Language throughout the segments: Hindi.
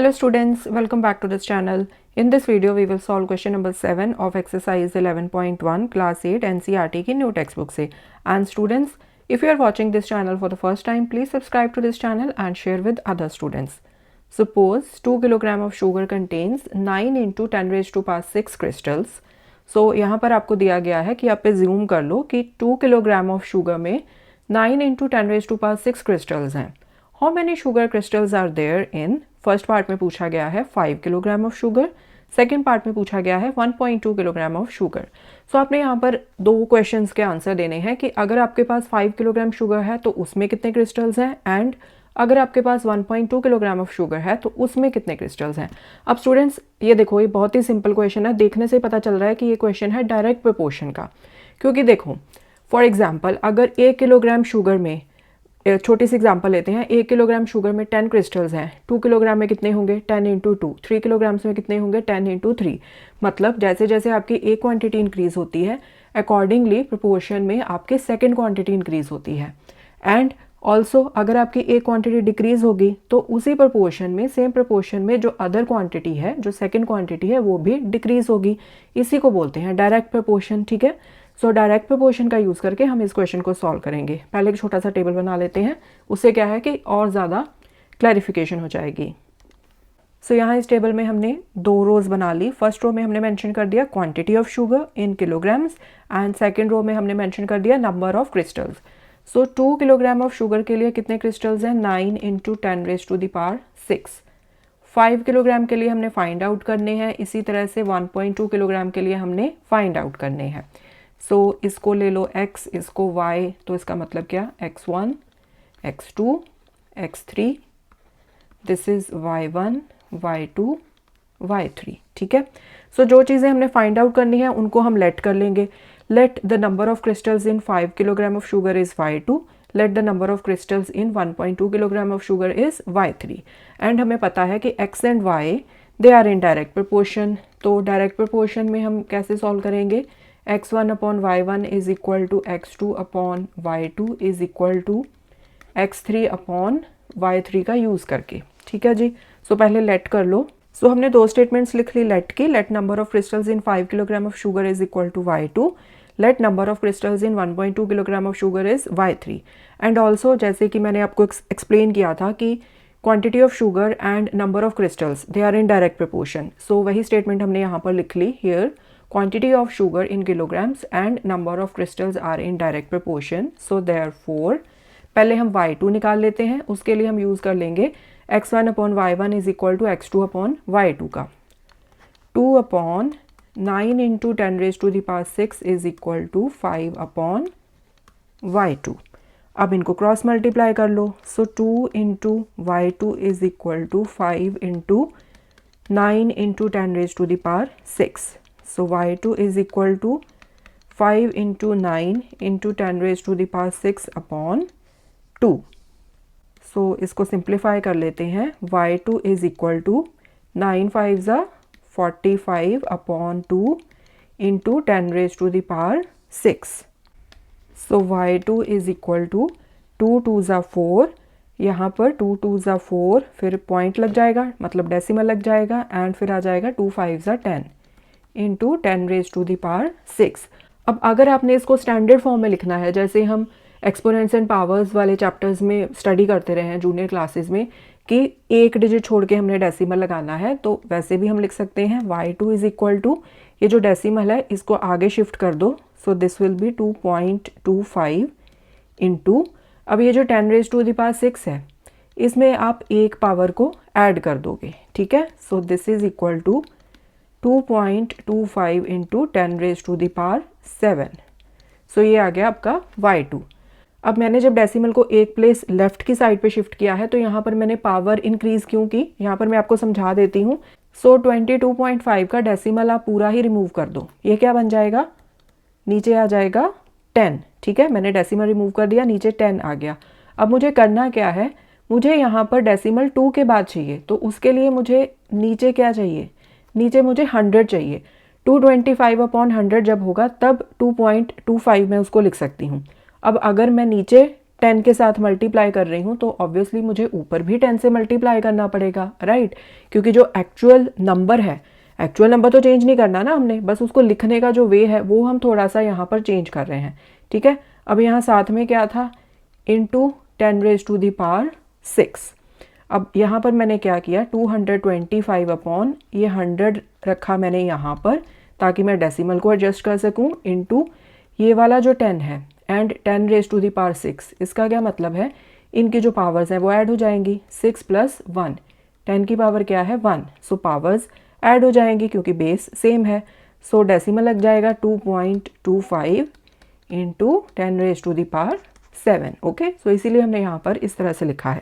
Hello students, welcome back to this channel. In this video we will solve question number 7 of exercise 11.1 class 8 NCERT की new textbook से. And students, if you are watching this channel for the first time, please subscribe to this channel and share with other students. Suppose 2 kg of sugar contains 9 into 10 raised to power 6 crystals. So यहाँ पर आपको दिया गया है कि आप assume कर लो कि 2 kg of sugar में 9 into 10 raised to power 6 crystals हैं. How many sugar crystals are there in? First part में पूछा गया है 5 kilogram of sugar, second part में पूछा गया है 1.2 किलोग्राम ऑफ शुगर. सो आपने यहाँ पर दो क्वेश्चंस के आंसर देने हैं कि अगर आपके पास 5 किलोग्राम शुगर है तो उसमें कितने क्रिस्टल्स हैं, एंड अगर आपके पास 1.2 किलोग्राम ऑफ शुगर है तो उसमें कितने क्रिस्टल्स हैं. अब स्टूडेंट्स ये देखो, ये बहुत ही सिंपल क्वेश्चन है. देखने से पता चल रहा है कि ये क्वेश्चन है डायरेक्ट प्रोपोर्शन का, क्योंकि देखो फॉर एग्जाम्पल अगर 1 किलोग्राम शुगर में, छोटी सी एग्जांपल लेते हैं, 1 किलोग्राम शुगर में 10 क्रिस्टल्स हैं, 2 किलोग्राम में कितने होंगे 10 इंटू 2, 3 किलोग्राम्स में कितने होंगे 10 इंटू 3. मतलब जैसे जैसे आपकी एक क्वांटिटी इंक्रीज होती है अकॉर्डिंगली प्रोपोर्शन में आपकी सेकंड क्वांटिटी इंक्रीज होती है. एंड ऑल्सो अगर आपकी एक क्वांटिटी डिक्रीज होगी तो उसी प्रोपोर्शन में, सेम प्रोपोर्शन में जो अदर क्वांटिटी है, जो सेकेंड क्वांटिटी है, वो भी डिक्रीज होगी. इसी को बोलते हैं डायरेक्ट प्रोपोर्शन. ठीक है, सो डायरेक्ट प्रोपोर्शन का यूज़ करके हम इस क्वेश्चन को सॉल्व करेंगे. पहले एक छोटा सा टेबल बना लेते हैं, उससे क्या है कि और ज़्यादा क्लैरिफिकेशन हो जाएगी. सो यहाँ इस टेबल में हमने दो रोज़ बना ली. फर्स्ट रो में हमने मेंशन कर दिया quantity of sugar in kilograms, and second row में हमने मेंशन कर दिया number of crystals. So 2 kilogram of sugar के लिए कितने क्रिस्टल्स हैं, 9 into 10 raise to the power 6. 5 kilogram के लिए हमने फाइंड आउट करने हैं. इसी तरह से 1.2 किलोग्राम के लिए हमने फाइंड आउट करने हैं. सो इसको ले लो x, इसको y, तो इसका मतलब क्या, x1, x2, x3, this is y1, y2, y3. ठीक है, सो जो चीज़ें हमने फाइंड आउट करनी है उनको हम लेट कर लेंगे. Let the number of crystals in 5 kilogram of sugar is y2. Let the number of crystals in 1.2 kilogram of sugar is y3. And हमें पता है कि x and y they are in direct proportion. तो डायरेक्ट प्रोपोर्शन में हम कैसे सॉल्व करेंगे, x1 upon y1 is equal to x2 upon y2 is equal to x3 upon y3 का यूज़ करके. ठीक है जी, सो पहले लेट कर लो. सो हमने दो स्टेटमेंट्स लिख ली लेट की. Let number of crystals in 5 kilogram of sugar is equal to y2. Let number of crystals in 1.2 kilogram of sugar is y3. And also जैसे कि मैंने आपको एक्सप्लेन किया था कि quantity of sugar and number of crystals they are in direct proportion. So वही स्टेटमेंट हमने यहाँ पर लिख ली. Here quantity of sugar in kilograms and number of crystals are in direct proportion. So therefore पहले हम y2 निकाल लेते हैं. उसके लिए हम यूज़ कर लेंगे x1 upon y1 is equal to x2 upon y2 का. 2 upon 9 into 10 raise to the power 6 is equal to 5 upon y2. अब इनको क्रॉस मल्टीप्लाई कर लो. So 2 into y2 is equal to 5 into 9 into 10 raise to the power 6. So y2 is equal to 5 into 9 into 10 raised to the power 6 upon 2. So इसको simplify कर लेते हैं. y2 is equal to 9 5s are 45 upon 2 into 10 raised to the power 6. So y2 is equal to 2 2s are 4. यहाँ पर 2 2s are 4, फिर पॉइंट लग जाएगा, मतलब डेसिमल लग जाएगा, एंड फिर आ जाएगा 2 5s are 10 into 10 raise to the power 6. अब अगर आपने इसको स्टैंडर्ड फॉर्म में लिखना है, जैसे हम एक्सपोनेंट्स एंड पावर्स वाले चैप्टर्स में स्टडी करते रहे हैं जूनियर क्लासेस में, कि एक डिजिट छोड़ के हमने डेसिमल लगाना है, तो वैसे भी हम लिख सकते हैं y2 इज इक्वल टू, ये जो डेसिमल है इसको आगे शिफ्ट कर दो. So this will be 2.25 into, अब ये जो 10 रेज टू द पावर 6 है इसमें आप एक पावर को ऐड कर दोगे. ठीक है, so this is equal to 2.25 into 10 raise to the power 7. So ये आ गया आपका y2. अब मैंने जब डेसिमल को एक प्लेस लेफ्ट की साइड पे शिफ्ट किया है तो यहाँ पर मैंने पावर इंक्रीज क्यों की, यहाँ पर मैं आपको समझा देती हूँ. सो 22.5 का डेसिमल आप पूरा ही रिमूव कर दो. ये क्या बन जाएगा, नीचे आ जाएगा 10. ठीक है, मैंने डेसिमल रिमूव कर दिया, नीचे 10 आ गया. अब मुझे करना क्या है, मुझे यहाँ पर डेसिमल 2 के बाद चाहिए, तो उसके लिए मुझे नीचे क्या चाहिए, नीचे मुझे 100 चाहिए. 225 अपॉन 100 जब होगा तब 2.25 मैं उसको लिख सकती हूँ. अब अगर मैं नीचे 10 के साथ मल्टीप्लाई कर रही हूँ तो ऑब्वियसली मुझे ऊपर भी 10 से मल्टीप्लाई करना पड़ेगा, राइट? क्योंकि जो एक्चुअल नंबर है, एक्चुअल नंबर तो चेंज नहीं करना ना हमने, बस उसको लिखने का जो वे है वो हम थोड़ा सा यहाँ पर चेंज कर रहे हैं, ठीक है? अब यहाँ साथ में क्या था, इंटू 10⁻⁶। अब यहाँ पर मैंने क्या किया, 225 अपॉन ये 100 रखा मैंने यहाँ पर ताकि मैं डेसिमल को एडजस्ट कर सकूँ, इंटू ये वाला जो 10 है एंड 10⁻⁶। इसका क्या मतलब है, इनकी जो पावर्स हैं वो ऐड हो जाएंगी, 6 + 1, 10 की पावर क्या है 1, सो पावर्स ऐड हो जाएंगी क्योंकि बेस सेम है। सो डेसिमल लग जाएगा 2.25 इंटू 10⁻⁷। ओके, सो इसीलिए हमने यहाँ पर इस तरह से लिखा है,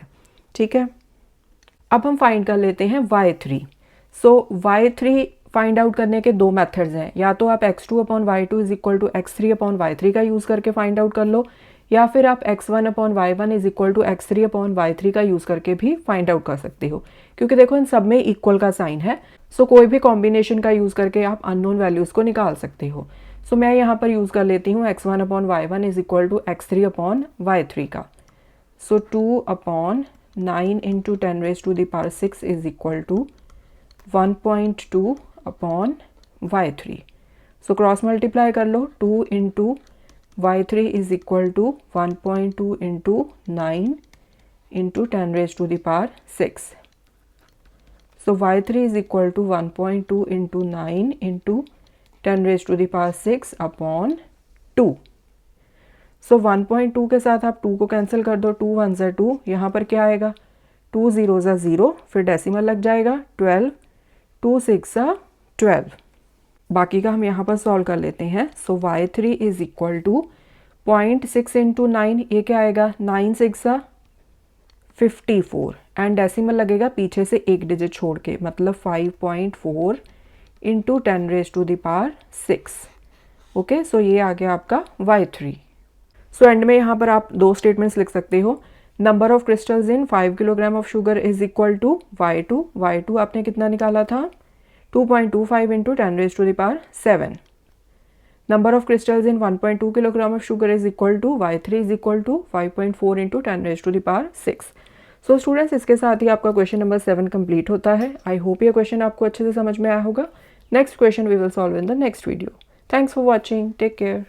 ठीक है? अब हम फाइंड कर लेते हैं y3। सो y3 फाइंड आउट करने के दो मेथड्स हैं, या तो आप x2/y2 = x3/y3 का यूज़ करके फाइंड आउट कर लो, या फिर आप x1/y1 = x3/y3 का यूज़ करके भी फाइंड आउट कर सकते हो, क्योंकि देखो इन सब में इक्वल का साइन है। सो कोई भी कॉम्बिनेशन का यूज़ करके आप अननोन वैल्यूज़ को निकाल सकते हो। सो मैं यहाँ पर यूज़ कर लेती हूँ x1/y1 = x3/y3 का। So 2/9 into 10⁻⁶ is equal to 1.2/y3। So cross multiply कर लो, 2 into y3 is equal to 1.2 into 9 into 10⁻⁶। So y3 is equal to 1.2 into 9 into 10⁻⁶ upon 2। So 1.2 के साथ आप 2 को कैंसिल कर दो, 2 1 ज़ा 2, यहाँ पर क्या आएगा 2 0 ज़ा 0, फिर डेसिमल लग जाएगा 12, 2 6 ज़ा 12। बाकी का हम यहाँ पर सॉल्व कर लेते हैं। So y3 is equal to 0.6 into 9, ये क्या आएगा 9 6 ज़ा 54 एंड डेसिमल लगेगा पीछे से एक डिजिट छोड़ के, मतलब 5.4 इंटू 10⁻⁶। ओके, सो ये आ गया आपका y3। सो एंड में यहाँ पर आप दो स्टेटमेंट्स लिख सकते हो। Number of crystals in 5 kilogram of sugar is equal to y2 आपने कितना निकाला था 2.25 into 10⁻⁷। Number of crystals in 1.2 kilogram of sugar is equal to y3 is equal to 5.4 into 10⁻⁶। So students, इसके साथ ही आपका क्वेश्चन नंबर 7 कंप्लीट होता है। आई होप ये क्वेश्चन आपको अच्छे से समझ में आया होगा। Next question we will solve in the next video. Thanks for watching, take care.